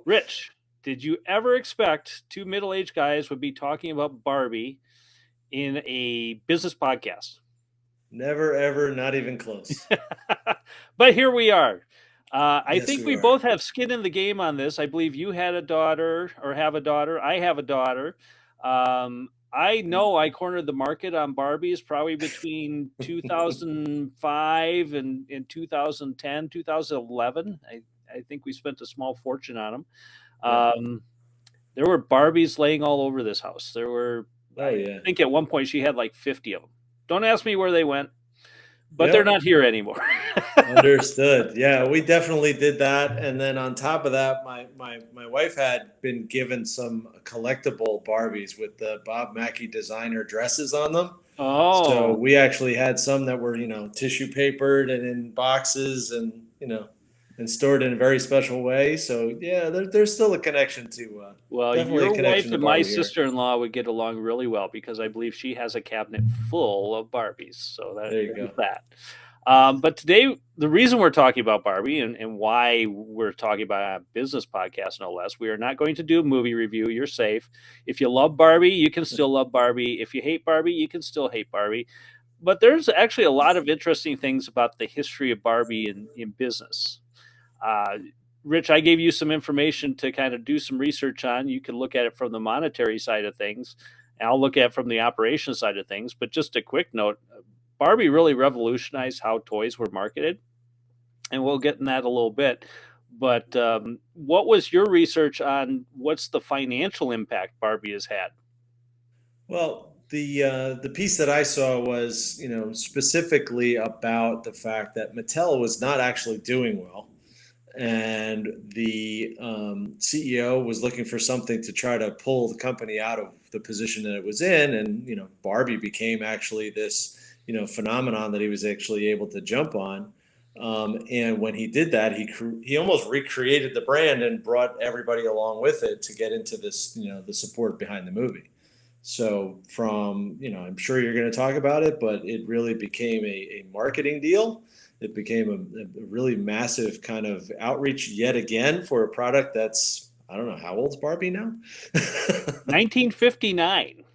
Rich, did you ever expect two middle-aged guys would be talking about Barbie in a business podcast? Never, ever, not even close. But here we are. I Yes, think we we are. both have skin in the game on this. I believe you had a daughter or have a daughter. I have a daughter. I know I cornered the market on Barbies probably between 2005 and 2010, 2011. I think we spent a small fortune on them. Yeah. Um, there were Barbies laying all over this house. There were, Oh, I yeah. think at one point she had like 50 of them. Don't ask me where they went, but they're Yep. not here anymore. Understood. Yeah, we definitely did that. And then on top of that, my wife had been given some collectible Barbies with the Bob Mackie designer dresses on them. So Oh, we actually had some that were, tissue papered and in boxes and, and stored in a very special way. So yeah, there's still a connection to, well, definitely a your wife connection to and my Barbie here. sister-in-law would get along really well because I believe she has a cabinet full of Barbies. So There you there's go. that. But today, the reason we're talking about Barbie and why we're talking about a business podcast, no less, we are not going to do a movie review. You're safe. If you love Barbie, you can still love Barbie. If you hate Barbie, you can still hate Barbie. But there's actually a lot of interesting things about the history of Barbie in business. Uh, Rich, I gave you some information to kind of do some research on. You can look at it from the monetary side of things. And I'll look at it from the operation side of things. But just a quick note, Barbie really revolutionized how toys were marketed, and we'll get in that a little bit. But what was your research on what's the financial impact Barbie has had? Well, the piece that I saw was, specifically about the fact that Mattel was not actually doing well, and the CEO was looking for something to try to pull the company out of the position that it was in, and Barbie became actually this phenomenon that he was actually able to jump on. And when he did that, he almost recreated the brand and brought everybody along with it to get into this, the support behind the movie. So from, I'm sure you're going to talk about it, but it really became a marketing deal. It became a really massive kind of outreach yet again for a product that's, I don't know, how old's Barbie now? 1959.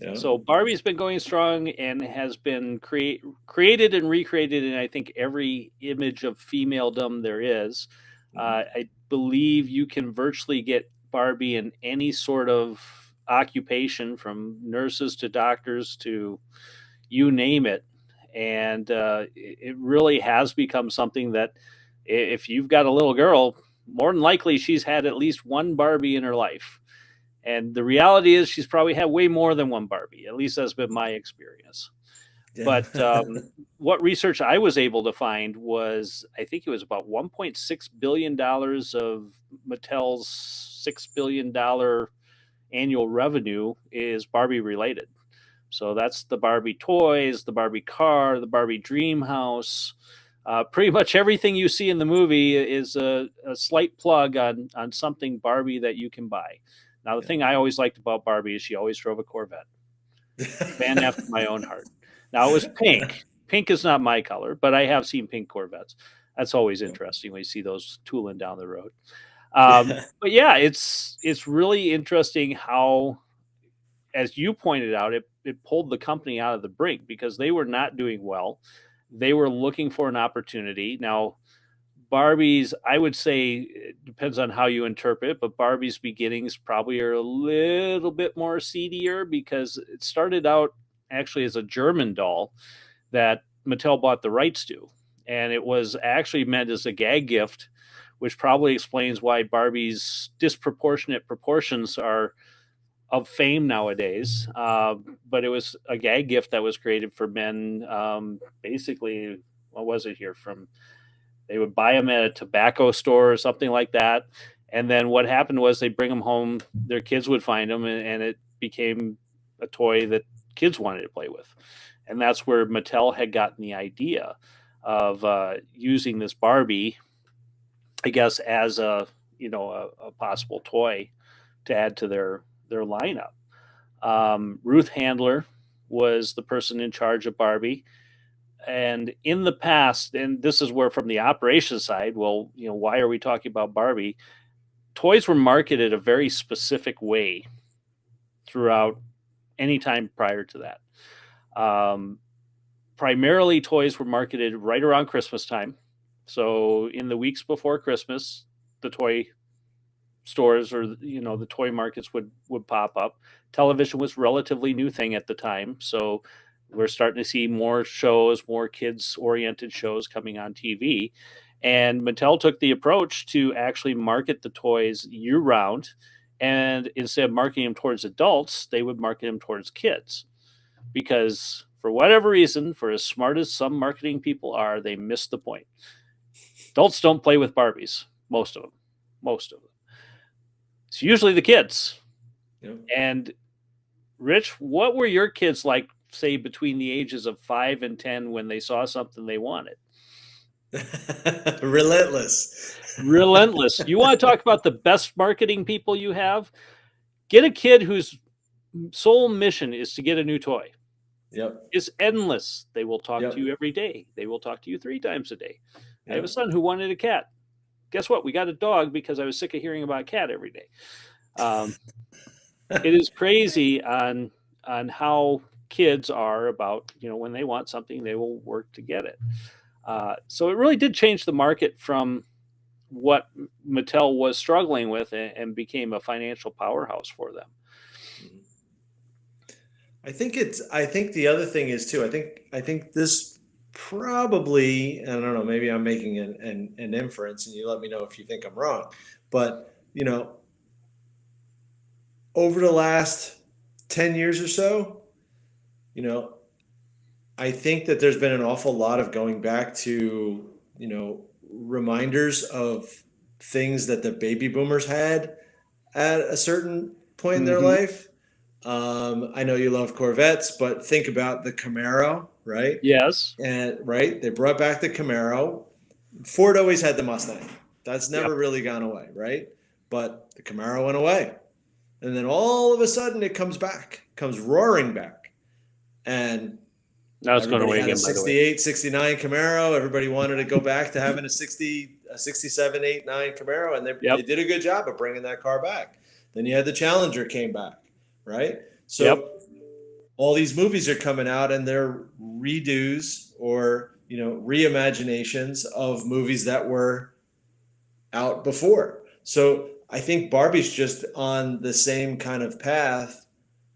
Yeah. So Barbie's been going strong and has been created and recreated in I think every image of femaledom there is. Mhm. I believe you can virtually get Barbie in any sort of occupation, from nurses to doctors to you name it, and it really has become something that if you've got a little girl, more than likely she's had at least one Barbie in her life. And the reality is, she's probably had way more than one Barbie. At least that's been my experience. Yeah. But what research I was able to find was, I think it was about $1.6 billion of Mattel's $6 billion annual revenue is Barbie related. So that's the Barbie toys, the Barbie car, the Barbie dream house. Pretty much everything you see in the movie is a slight plug on something Barbie that you can buy. Now, the thing I always liked about Barbie is she always drove a Corvette. Man after my own heart. Now, it was pink. Pink is not my color, but I have seen pink Corvettes. That's always interesting when you see those tooling down the road. Yeah. But yeah, it's really interesting how, as you pointed out, it pulled the company out of the brink because they were not doing well. They were looking for an opportunity. Now, Barbie's, I would say, it depends on how you interpret it, but Barbie's beginnings probably are a little bit more seedier because it started out actually as a German doll that Mattel bought the rights to. And it was actually meant as a gag gift, which probably explains why Barbie's disproportionate proportions are of fame nowadays. But it was a gag gift that was created for men. Basically, what was it here? From they would buy them at a tobacco store or something like that. And then what happened was they bring them home. Their kids would find them, and it became a toy that kids wanted to play with. And that's where Mattel had gotten the idea of using this Barbie, I guess, as a possible toy to add to their lineup. Ruth Handler was the person in charge of Barbie. And in the past, and this is where from the operations side, well, why are we talking about Barbie? toys were marketed a very specific way throughout any time prior to that. Um, Primarily, toys were marketed right around Christmas time. So in the weeks before Christmas, the toy stores or the toy markets would pop up. Television was relatively new thing at the time, so we're starting to see more shows, more kids oriented shows coming on TV. And Mattel took the approach to actually market the toys year round, and instead of marketing them towards adults, they would market them towards kids, because for whatever reason, for as smart as some marketing people are, they missed the point. Adults don't play with Barbies, most of them. It's usually the kids. Yeah. And Rich, what were your kids like, say, between the ages of 5 and 10 when they saw something they wanted? Relentless. Relentless. You want to talk about the best marketing people you have? Get a kid whose sole mission is to get a new toy. Yep. It's endless. They will talk to Yep. you every day. They will talk to you 3 times a day. I have a Yep. son who wanted a cat. Guess what? We got a dog because I was sick of hearing about a cat every day. It is crazy on how kids are about, when they want something, they will work to get it. So it really did change the market from what Mattel was struggling with, and became a financial powerhouse for them. Mhm. I think the other thing is too, I think this probably, I don't know, maybe I'm making an inference and you let me know if you think I'm wrong, but over the last 10 years or so, you know, I think that there's been an awful lot of going back to, reminders of things that the baby boomers had at a certain point in their Mm-hmm. life. I know you love Corvettes, but think about the Camaro, right? Yes. And right, they brought back the Camaro. Ford always had the Mustang. That's Yep. never really gone away, right? But the Camaro went away. And then all of a sudden it comes back, comes roaring back. And Now it's going everybody away had a again, by the way. 68, 69 Camaro. Everybody wanted to go back to having a 67, 8, 9 Camaro. And they Yep. did a good job of bringing that car back. Then you had the Challenger came back, right? Yep. So all these movies are coming out and they're redos or, reimaginations of movies that were out before. So I think Barbie's just on the same kind of path,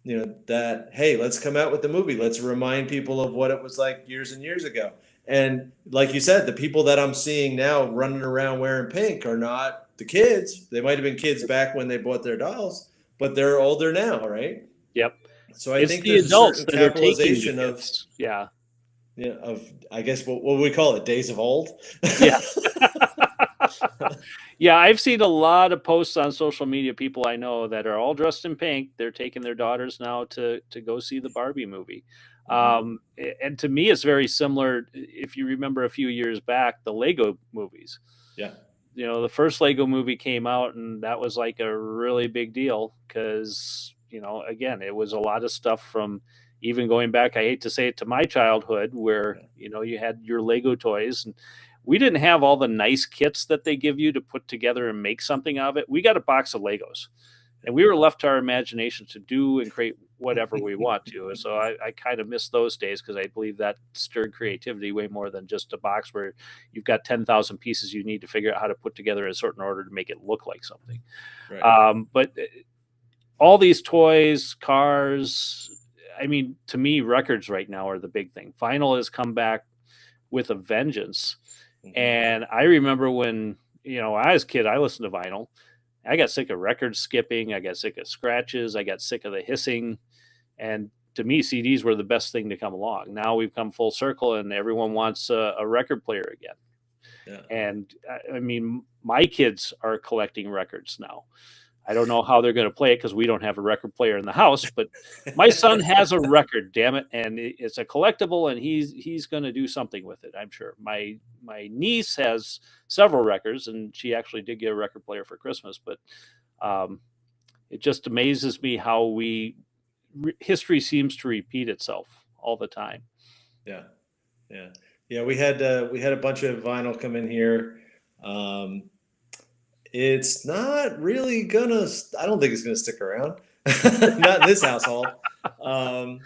that, hey, let's come out with the movie. Let's remind people of what it was like years and years ago. And like you said, the people that I'm seeing now running around wearing pink are not the kids. They might have been kids back when they bought their dolls, but they're older now, right? Yep. So I It's think the there's a adults certain that are taking the capitalization of, kids. Yeah. of, I guess, what we call it, days of old. Yeah. Yeah, I've seen a lot of posts on social media. People I know that are all dressed in pink. They're taking their daughters now to go see the Barbie movie. Mhm. And to me, it's very similar. If you remember a few years back, the Lego movies. Yeah. The first Lego movie came out, and that was like a really big deal because, again, it was a lot of stuff from even going back. I hate to say it, to my childhood, where Yeah. you had your Lego toys, and we didn't have all the nice kits that they give you to put together and make something of it. We got a box of Legos, and we were left to our imagination to do and create whatever we want to. So I kind of miss those days, because I believe that stirred creativity way more than just a box where you've got 10,000 pieces you need to figure out how to put together in a certain order to make it look like something. Right. But all these toys, cars, I mean, to me, records right now are the big thing. Vinyl has come back with a vengeance. Mhm. And I remember when, I was a kid, I listened to vinyl. I got sick of records skipping. I got sick of scratches. I got sick of the hissing. And to me, CDs were the best thing to come along. Now we've come full circle, and everyone wants a record player again. Yeah. And I mean, my kids are collecting records now. I don't know how they're going to play it because we don't have a record player in the house. But my son has a record, damn it, and it's a collectible, and he's going to do something with it, I'm sure. My niece has several records, and she actually did get a record player for Christmas. But um, it just amazes me how history seems to repeat itself all the time. Yeah. Yeah. Yeah. We had a bunch of vinyl come in here. Um, It's not really gonna. I don't think it's gonna stick around. Not in this household. Um,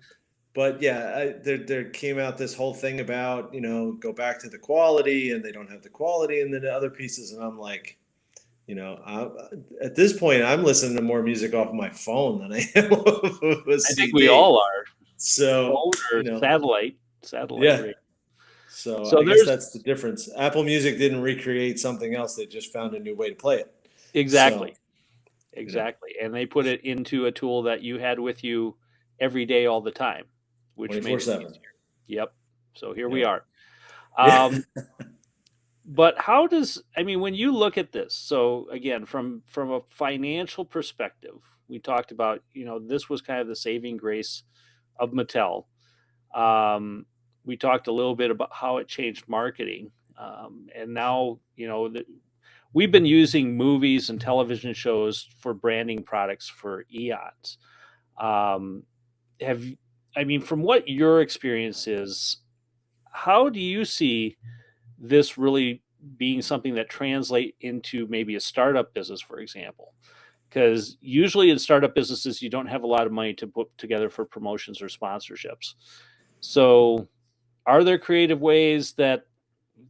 but yeah, there came out this whole thing about go back to the quality, and they don't have the quality, and then the other pieces, and I'm like, at this point, I'm listening to more music off of my phone than I am of a I think we CD. all are. So Phone or satellite yeah. radio. So So I guess there's that's the difference. Apple Music didn't recreate something else; they just found a new way to play it. So exactly, you know, exactly, and they put it into a tool that you had with you every day, all the time, which made it 24/7. easier. Yep. So here we Yep. are. Yeah. Um, but how does I mean when you look at this? So again, from a financial perspective, we talked about this was kind of the saving grace of Mattel. Um, we talked a little bit about how it changed marketing, and now we've been using movies and television shows for branding products for eons. Um, have I mean, from what your experience is, how do you see this really being something that translate into maybe a startup business, for example? Because usually in startup businesses, you don't have a lot of money to put together for promotions or sponsorships. So, are there creative ways that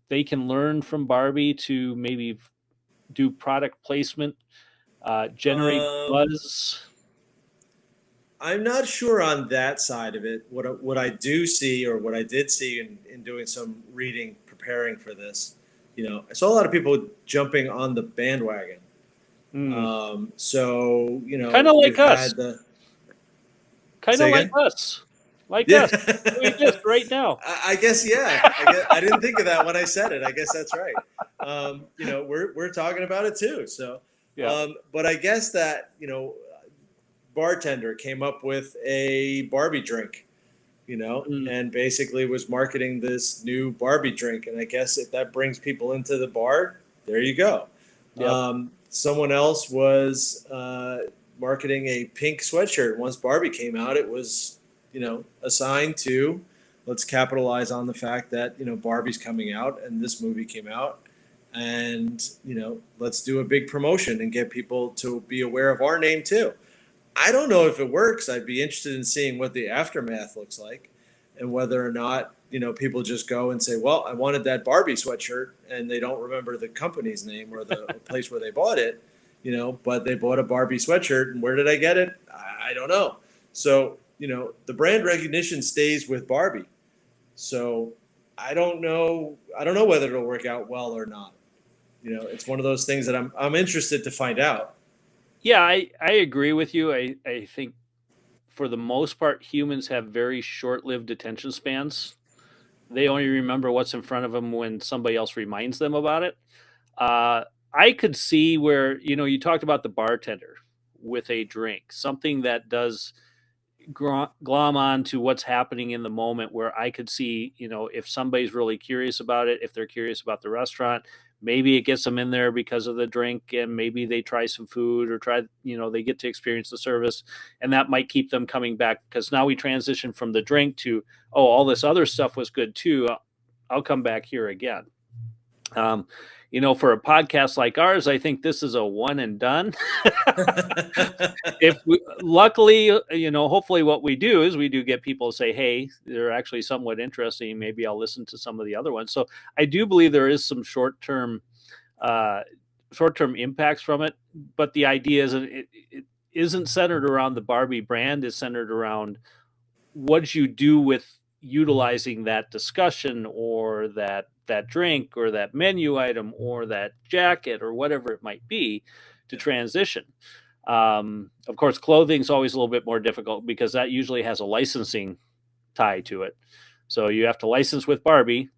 they can learn from Barbie to maybe do product placement, generate Um, buzz? I'm not sure on that side of it. What I do see, or what I did see in doing some reading, preparing for this, I saw a lot of people jumping on the bandwagon. Mm, So kind of you've like us. had the Kind of say again. like Yeah. us, doing this right now. I guess yeah. I didn't think of that when I said it. I guess that's right. We're talking about it too. So, Yeah. but I guess that bartender came up with a Barbie drink, Mm, and basically was marketing this new Barbie drink. And I guess if that brings people into the bar, there you go. yep. Someone else was marketing a pink sweatshirt. Once Barbie came out, it was, assigned to let's capitalize on the fact that, Barbie's coming out and this movie came out. And, let's do a big promotion and get people to be aware of our name too. I don't know if it works. I'd be interested in seeing what the aftermath looks like, and whether or not people just go and say, "Well, I wanted that Barbie sweatshirt," and they don't remember the company's name or the place where they bought it. But they bought a Barbie sweatshirt, and where did I get it? I don't know. So the brand recognition stays with Barbie. So I don't know. I don't know whether it'll work out well or not. It's one of those things that I'm interested to find out. Yeah, I agree with you. I think for the most part, humans have very short-lived attention spans. They only remember what's in front of them when somebody else reminds them about it. Uh, I could see where you talked about the bartender with a drink, something that does glom on to what's happening in the moment, where I could see, if somebody's really curious about it, if they're curious about the restaurant, maybe it gets them in there because of the drink, and maybe they try some food or they get to experience the service, and that might keep them coming back because now we transition from the drink to, oh, all this other stuff was good too. I'll come back here again. Um, for a podcast like ours, I think this is a one and done. If we, luckily, hopefully, what we do is we do get people to say, "Hey, they're actually somewhat interesting. Maybe I'll listen to some of the other ones." So I do believe there is some uh, short term impacts from it, but the idea is it isn't centered around the Barbie brand. It's centered around what you do with utilizing that discussion or that drink or that menu item or that jacket or whatever it might be to transition. Of course, clothing is always a little bit more difficult because that usually has a licensing tie to it. So you have to license with Barbie,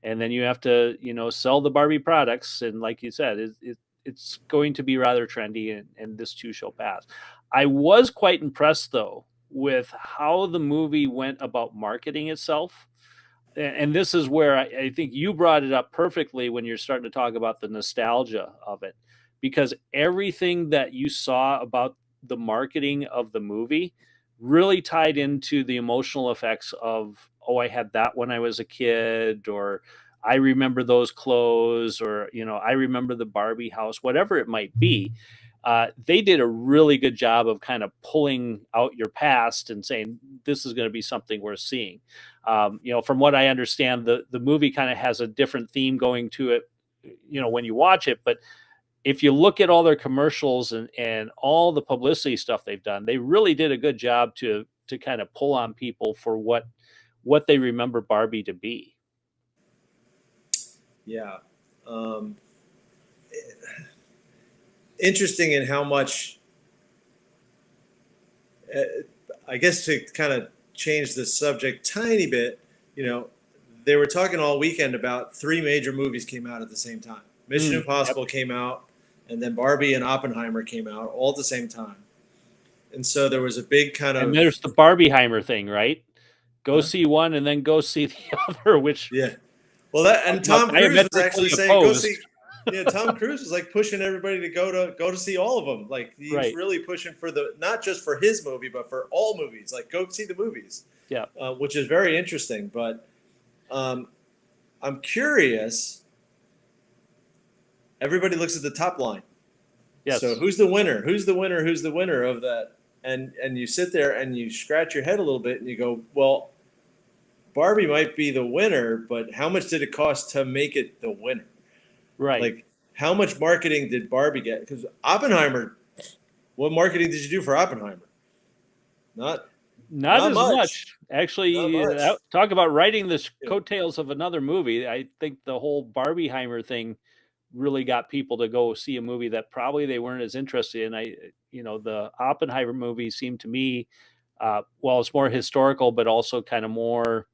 and then you have to sell the Barbie products. And like you said, it's going to be rather trendy, and this too shall pass. I was quite impressed though with how the movie went about marketing itself. And this is where I think you brought it up perfectly when you're starting to talk about the nostalgia of it, because everything that you saw about the marketing of the movie really tied into the emotional effects of, oh, I had that when I was a kid, or I remember those clothes, or I remember the Barbie house, whatever it might be. They did a really good job of kind of pulling out your past and saying this is going to be something worth seeing. From what I understand, the movie kind of has a different theme going to it, when you watch it. But if you look at all their commercials and all the publicity stuff they've done, they really did a good job to kind of pull on people for what they remember Barbie to be. Yeah. Um, Interesting in how much, uh, I guess, to kind of change the subject tiny bit, you know, they were talking all weekend about three major movies came out at the same time. Mission Yep. Impossible came out, and then Barbie and Oppenheimer came out all at the same time. And so there was a big kind And of, there's the Barbieheimer thing, right? Go huh? see one and then go see the other, which Yeah. Well, that talk and about Tom Cruise was diametrically actually saying, "Go opposed. see." Yeah, Tom Cruise was like pushing everybody to go to see all of them. Like he was Right. really pushing for the not just for his movie, but for all movies. Like go see the movies, Yeah. which is very interesting. But um, I'm curious. Everybody looks at the top line. So Yes. who's the winner? Who's the winner? Who's the winner of that? And you sit there and you scratch your head a little bit and you go, well, Barbie might be the winner, but how much did it cost to make it the winner? Right. Like, how much marketing did Barbie get? Because Oppenheimer, what marketing did you do for Oppenheimer? Not, Not not as much. much. Not Actually, much. talk about writing the Yeah. coattails of another movie. I think the whole Barbieheimer thing really got people to go see a movie that probably they weren't as interested in. The Oppenheimer movie seemed to me, well, it's more historical, but also kind of more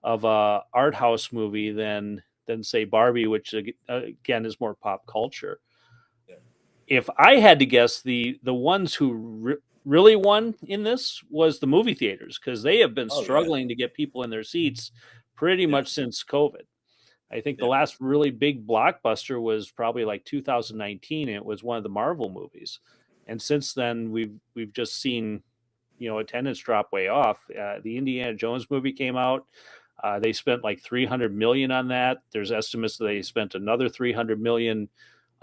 of a art house movie than say Barbie, which again is more pop culture. Yeah. If I had to guess, the ones who really won in this was the movie theaters, because they have been Oh yeah. struggling to get people in their seats pretty Yeah. much since COVID. I think the Yeah. last really big blockbuster was probably like 2019, and it was one of the Marvel movies. And since then, we've just seen attendance drop way off. The Indiana Jones movie came out. They spent like 300 million on that. There's estimates that they spent another 300 million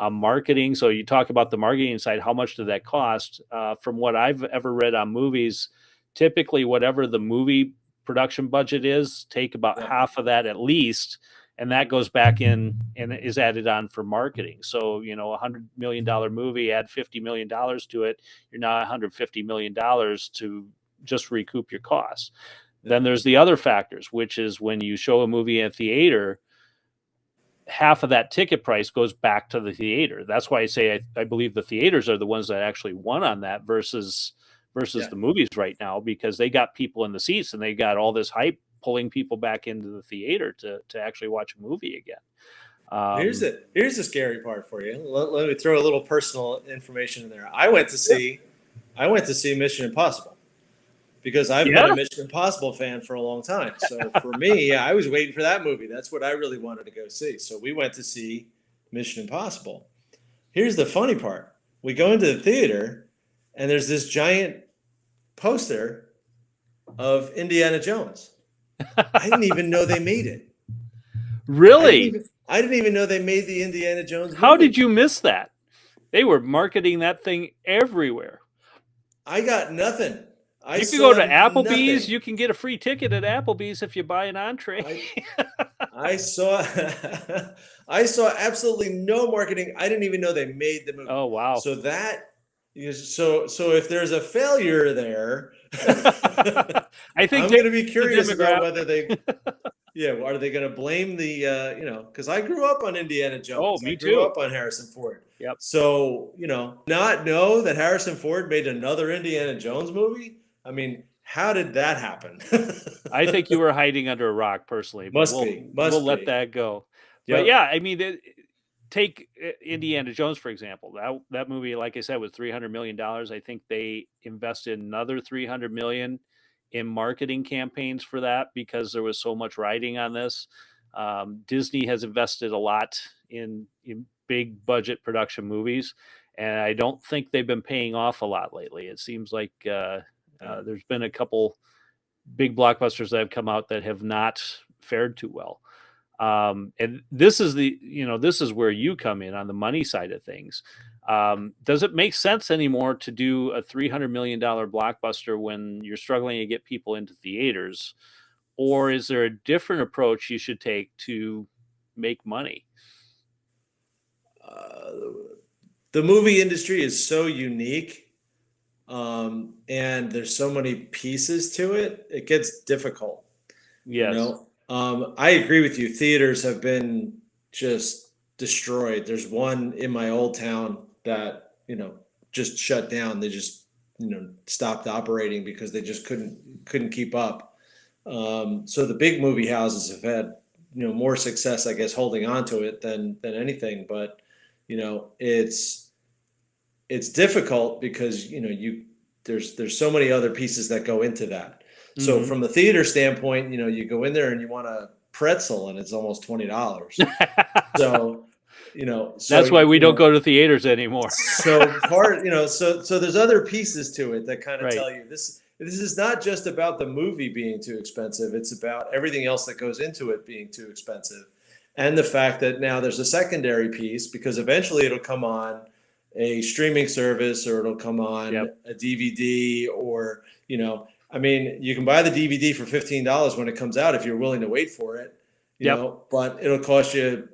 on marketing. So you talk about the marketing side, how much did that cost? From what I've ever read on movies, typically whatever the movie production budget is, take about Yeah. half of that at least, and that goes back in and is added on for marketing. So $100 million movie, add $50 million to it, you're now $150 million to just recoup your costs. Yeah. Then there's the other factors, which is when you show a movie in a theater, half of that ticket price goes back to the theater. That's why I say I believe the theaters are the ones that actually won on that versus Yeah. the movies right now, because they got people in the seats and they got all this hype pulling people back into the theater to actually watch a movie again. Here's Um, the scary part for you. Let me throw a little personal information in there. I went to see Mission Impossible because I've been a yeah, Mission Impossible fan for a long time. So for me, I was waiting for that movie. That's what I really wanted to go see. So we went to see Mission Impossible. Here's the funny part. We go into the theater and there's this giant poster of Indiana Jones. I didn't even know they made it. I didn't really? even I didn't even know they made the Indiana Jones How did movie. you miss that? They were marketing that thing everywhere. I got nothing. I You can go to saw Applebee's. nothing. You can get a free ticket at Applebee's if you buy an entree. I I saw I saw absolutely no marketing. I didn't even know they made the movie. Oh wow. So that is so if there's a failure there, I think I'm take going to be the curious about whether they demographic. yeah, are they going to blame the cuz I grew up on Indiana Oh, Jones. I me grew too. up on Harrison Ford. Yep. So, not know that Harrison Ford made another Indiana Jones movie? I mean, how did that happen? I think you were hiding under a rock personally, but Must we'll be. we'll Must let be. that go. But Yep. yeah, I mean, take Indiana Jones for example. That movie, like I said, was $300 million. I think they invested another 300 million in marketing campaigns for that because there was so much riding on this. Disney has invested a lot in big budget production movies, and I don't think they've been paying off a lot lately. It seems like Yeah. there's been a couple big blockbusters that have come out that have not fared too well. And this is this is where you come in on the money side of things. Does it make sense anymore to do a $300 million blockbuster when you're struggling to get people into theaters, or is there a different approach you should take to make money? Uh, the movie industry is so unique, and there's so many pieces to it. It gets difficult. Yes. I agree with you. Theaters have been just destroyed. There's one in my old town that just shut down. They just stopped operating because they just couldn't keep up. So the big movie houses have had more success, I guess, holding on to it than anything. But it's difficult because there's so many other pieces that go into that. So Hmm. from a theater standpoint, you go in there and you want a pretzel and it's almost $20. So so That's why we don't go to theaters anymore. so there's other pieces to it that kind of Right. tell you this is not just about the movie being too expensive. It's about everything else that goes into it being too expensive. And the fact that now there's a secondary piece because eventually it'll come on a streaming service or it'll come on Yep. a DVD or, I mean, you can buy the DVD for $15 when it comes out if you're willing to wait for it, Yep. but it'll cost you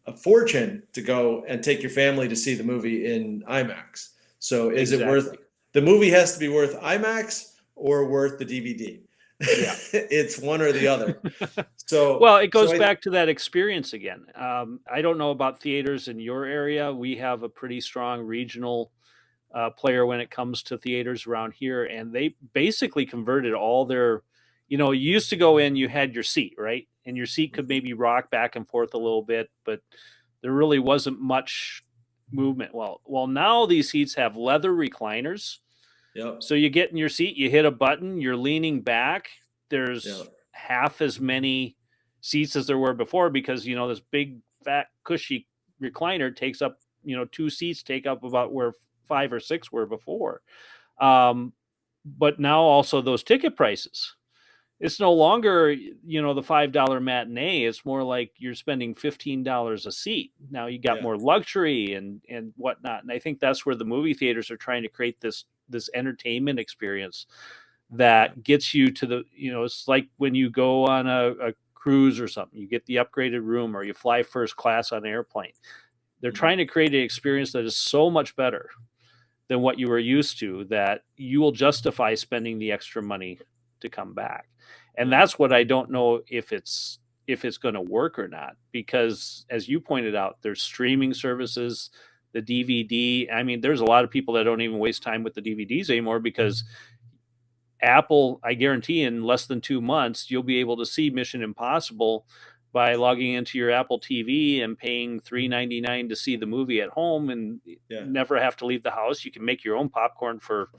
a fortune to go and take your family to see the movie in IMAX. So is it worth Exactly. the movie has to be worth IMAX or worth the DVD? Yeah. It's one or the other. So Well, it so goes I back to that experience again. I don't know about theaters in your area. We have a pretty strong regional player when it comes to theaters around here, and they basically converted all their. You used to go in, you had your seat, right, and your seat could maybe rock back and forth a little bit, but there really wasn't much movement. Well, now these seats have leather recliners, yep, so you get in your seat, you hit a button, you're leaning back. yep, There's half as many seats as there were before because this big fat cushy recliner takes up two seats take up about where five or six were before. Um, but now also those ticket prices. It's no longer the $5 matinee. It's more like you're spending $15 a seat. Now you got yeah, more luxury and whatnot. And I think that's where the movie theaters are trying to create this entertainment experience yeah, that gets you to it's like when you go on a cruise or something, you get the upgraded room or you fly first class on an airplane. They're mhm, trying to create an experience that is so much better than what you were used to that you will justify spending the extra money to come back. And yeah, that's what I don't know if it's going to work or not, because as you pointed out, there's streaming services, the DVD. I mean, there's a lot of people that don't even waste time with the DVDs anymore because Apple, I guarantee in less than 2 months, you'll be able to see Mission Impossible by logging into your Apple TV and paying $3.99 to see the movie at home and yeah, never have to leave the house. You can make your own popcorn for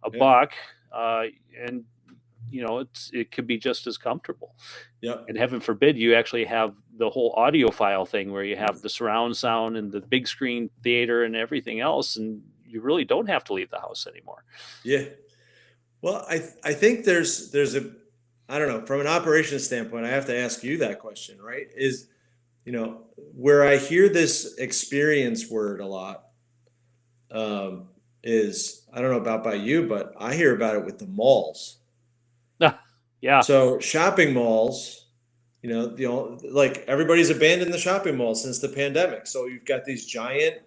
a yeah, buck, and it could be just as comfortable. yeah. And heaven forbid you actually have the whole audiophile thing where you have the surround sound and the big screen theater and everything else, and you really don't have to leave the house anymore. Yeah. Well, I think there's a I don't know, from an operations standpoint, I have to ask you that question, right? Is where I hear this experience word a lot, um, is I don't know about by you, but I hear about it with the malls. Yeah. So shopping malls, like everybody's abandoned the shopping mall since the pandemic. So you've got these giant,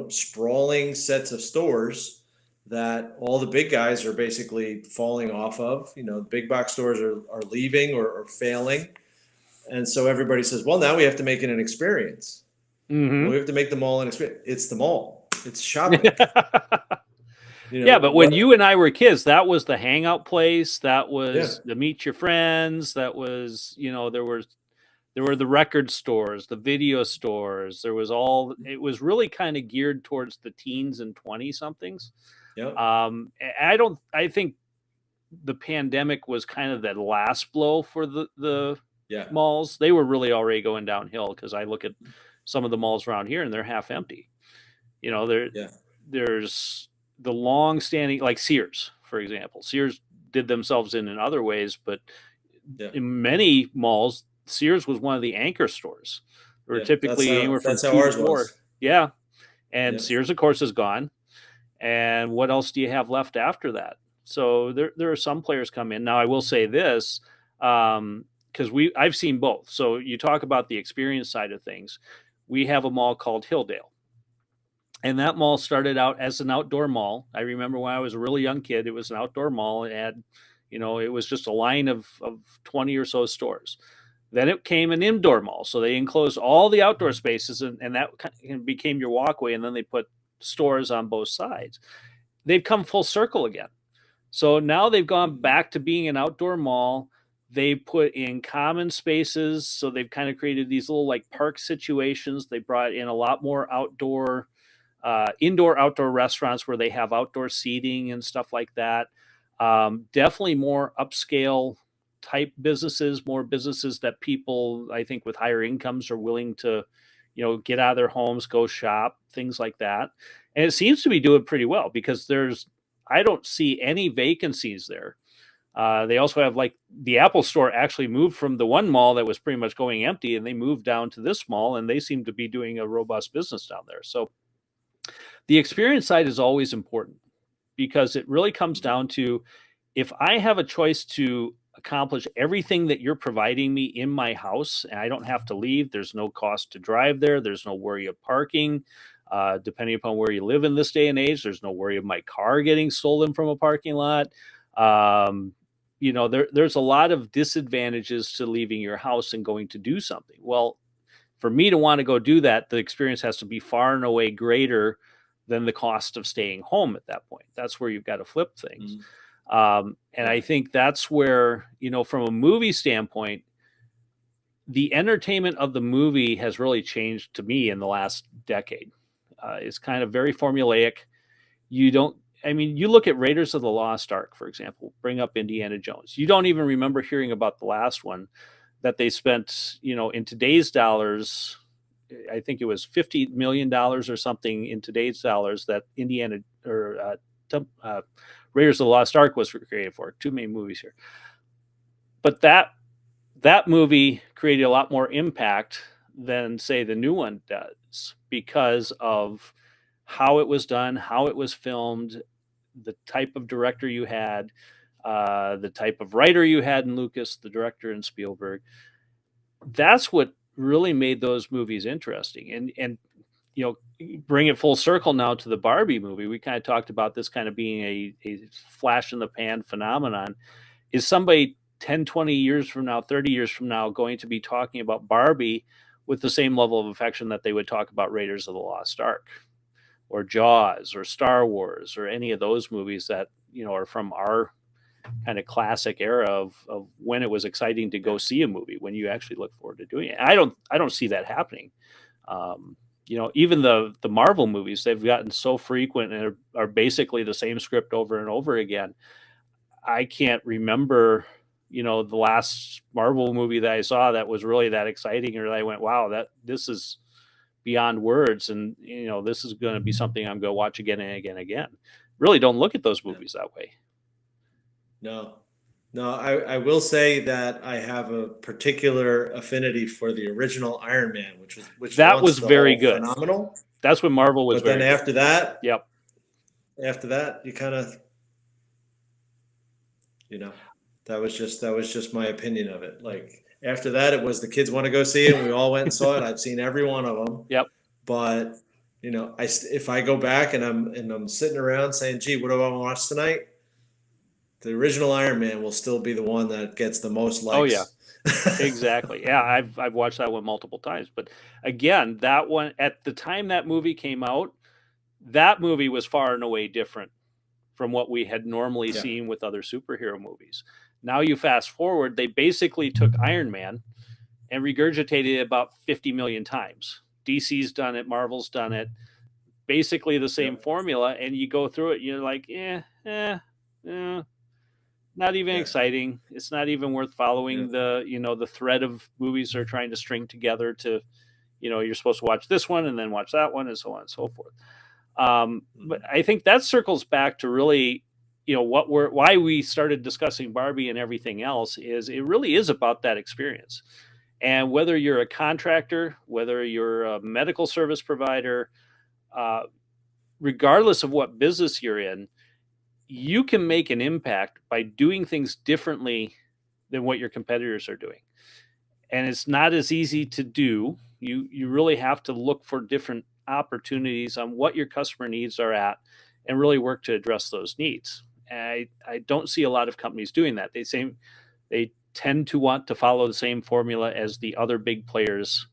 sprawling sets of stores that all the big guys are basically falling off of. Big box stores are leaving or failing. And so everybody says, well, now we have to make it an experience. Well, Hmm. we have to make the mall an experience. It's the mall. It's shopping. Yeah, but when What? you and I were kids, that was the hangout place. That Yeah, was the meet your friends. That was, there were the record stores, the video stores. There was all. It was really kind of geared towards the teens and 20 somethings. yeah, I don't. I think the pandemic was kind of that last blow for the yeah, malls. They were really already going downhill because I look at some of the malls around here and they're half empty. There yeah, there's the long standing, like Sears, for example. Sears did themselves in other ways, but yeah, in many malls Sears was one of the anchor stores. There were Yeah, that's typically how anywhere from two to ours four. was. Yeah. And Yep. Sears, of course, is gone. And what else do you have left after that? So there are some players come in. Now I will say this, because I've seen both. So you talk about the experience side of things. We have a mall called Hilldale, and that mall started out as an outdoor mall. I remember when I was a really young kid, it was an outdoor mall. It had, it was just a line of 20 or so stores. Then it became an indoor mall. So they enclosed all the outdoor spaces, and that became your walkway. And then they put stores on both sides. They've come full circle again. So now they've gone Mhm. back to being an outdoor mall. They put in common spaces. So they've kind of created these little like park situations. They brought in a lot more indoor outdoor restaurants where they have outdoor seating and stuff like that. Definitely more upscale type businesses, more businesses that people, I think, with higher incomes are willing to, get out of their homes, go shop, things like that. And it seems to be doing pretty well because I don't see any vacancies there. They also have like the Apple store actually moved from the one mall that was pretty much going empty, and they moved down to this mall, and they seem to be doing a robust business down there. So the experience side is always important because it really comes Mhm. down to, if I have a choice to accomplish everything that you're providing me in my house and I don't have to leave, there's no cost to drive there, there's no worry of parking. Depending upon where you live in this day and age, there's no worry of my car getting stolen from a parking lot. There's a lot of disadvantages to leaving your house and going to do something. Well, for me to want to go do that, the experience has to be far and away greater than the cost of staying home at that point. That's where you've got to flip things. Mhm. And I Right. think that's where, from a movie standpoint, the entertainment of the movie has really changed to me in the last decade. It's kind of very formulaic. You don't, I mean, you look at Raiders of the Lost Ark, for example, bring up Indiana Jones. You don't even remember hearing about the last one that they spent, in today's dollars. I think it was $50 million or something in today's dollars that Indiana or Raiders of the Lost Ark was created for. Two main movies here, but that movie created a lot more impact than say the new one does because of how it was done, how it was filmed, the type of director you had, the type of writer you had in Lucas, the director in Spielberg. That's what really made those movies interesting. And bring it full circle now to the Barbie movie. We kind of talked about this kind of being a flash in the pan phenomenon. Is somebody 10, 20 years from now, 30 years from now going to be talking about Barbie with the same level of affection that they would talk about Raiders of the Lost Ark or Jaws or Star Wars or any of those movies that, are from our kind of classic era of when it was exciting to Yeah. go see a movie, when you actually look forward to doing it. I don't see that happening. Um, even the Marvel movies, they've gotten so frequent and are basically the same script over and over again. I can't remember, the last Marvel movie that I saw that was really that exciting, or that I went, wow, that this is beyond words, and this is going to be something I'm going to watch again and again and again. Really don't look at those Yeah. movies that way. No. No, I will say that I have a particular affinity for the original Iron Man, which That was launched the very whole good. phenomenal. That's when Marvel was But then very good. Yep. after that, you kind of, you know, that was just my opinion of it. Like after that, it was the kids want to go see it, and we all went and saw it. I've seen every one of them, Yep. but if I go back and I'm sitting around saying, "Gee, what do I want to watch tonight?" The original Iron Man will still be the one that gets the most Oh yeah. likes. Exactly. Yeah, I've watched that one multiple times. But again, that one, at the time that movie came out, that movie was far and away different from what we had normally Yeah. seen with other superhero movies. Now you fast forward, they basically took Iron Man and regurgitated it about 50 million times. DC's done it, Marvel's done it, basically the same Yep. formula, and you go through it, you're like, eh, not even Yeah. exciting. It's not even worth following Yeah. the thread of movies they're trying to string together to, you're supposed to watch this one and then watch that one and so on and so forth. But Mhm. I think that circles back to really, why we started discussing Barbie and everything else is it really is about that experience. And whether you're a contractor, whether you're a medical service provider, uh, regardless of what business you're in, you can make an impact by doing things differently than what your competitors are doing. And it's not as easy to do. You really have to look for different opportunities on what your customer needs are at and really work to address those needs. And I don't see a lot of companies doing that. They tend to want to follow the same formula as the other big players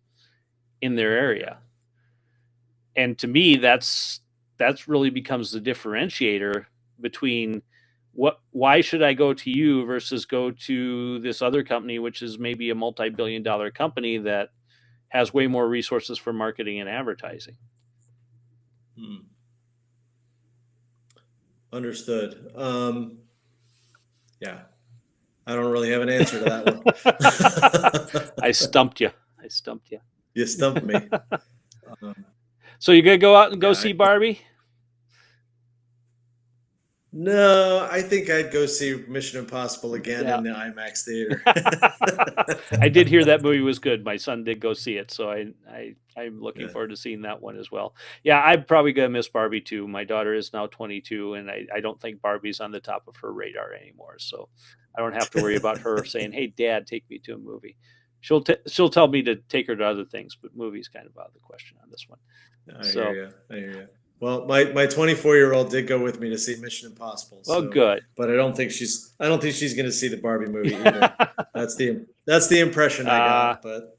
in their Yeah. area. And to me, that's really becomes the differentiator between why should I go to you versus go to this other company, which is maybe a multi-billion-dollar company that has way more resources for marketing and advertising. Hmm. Understood. Yeah, I don't really have an answer to that one. I stumped you. I stumped you. You stumped me. Um, So you're gonna go out and go yeah. see Barbie? No, I think I'd go see Mission Impossible again Yeah. in the IMAX theater. I did hear that movie was good. My son did go see it, so I'm looking Yeah. forward to seeing that one as well. Yeah, I'm probably gonna miss Barbie too. My daughter is now 22, and I don't think Barbie's on the top of her radar anymore. So I don't have to worry about her saying, "Hey, Dad, take me to a movie." She'll tell me to take her to other things, but movies kind of out of the question on this one. I hear So, you. I hear you. Well, my 24-year-old did go with me to see Mission Impossible. well, So, good. but I don't think she's going to see the Barbie movie either. That's the impression I uh, got. But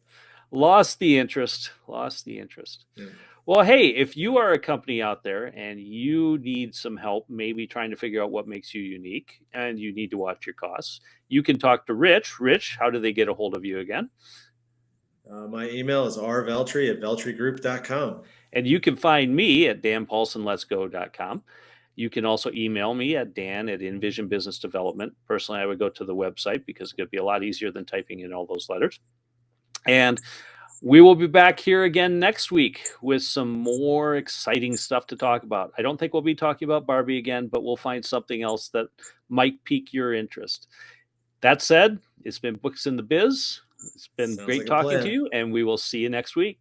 Lost the interest. Lost the interest. yeah. Well, hey, if you are a company out there and you need some help, maybe trying to figure out what makes you unique and you need to watch your costs, you can talk to Rich. Rich, how do they get a hold of you again? My email is rveltri@veltrigroup.com. And you can find me at danpaulsonletsgo.com. You can also email me at dan at Envision Business Development. Personally, I would go to the website because it could be a lot easier than typing in all those letters. And we will be back here again next week with some more exciting stuff to talk about. I don't think we'll be talking about Barbie again, but we'll find something else that might pique your interest. That said, it's been Books in the Biz. It's been Sounds great like a talking to plan. you, and we will see you next week.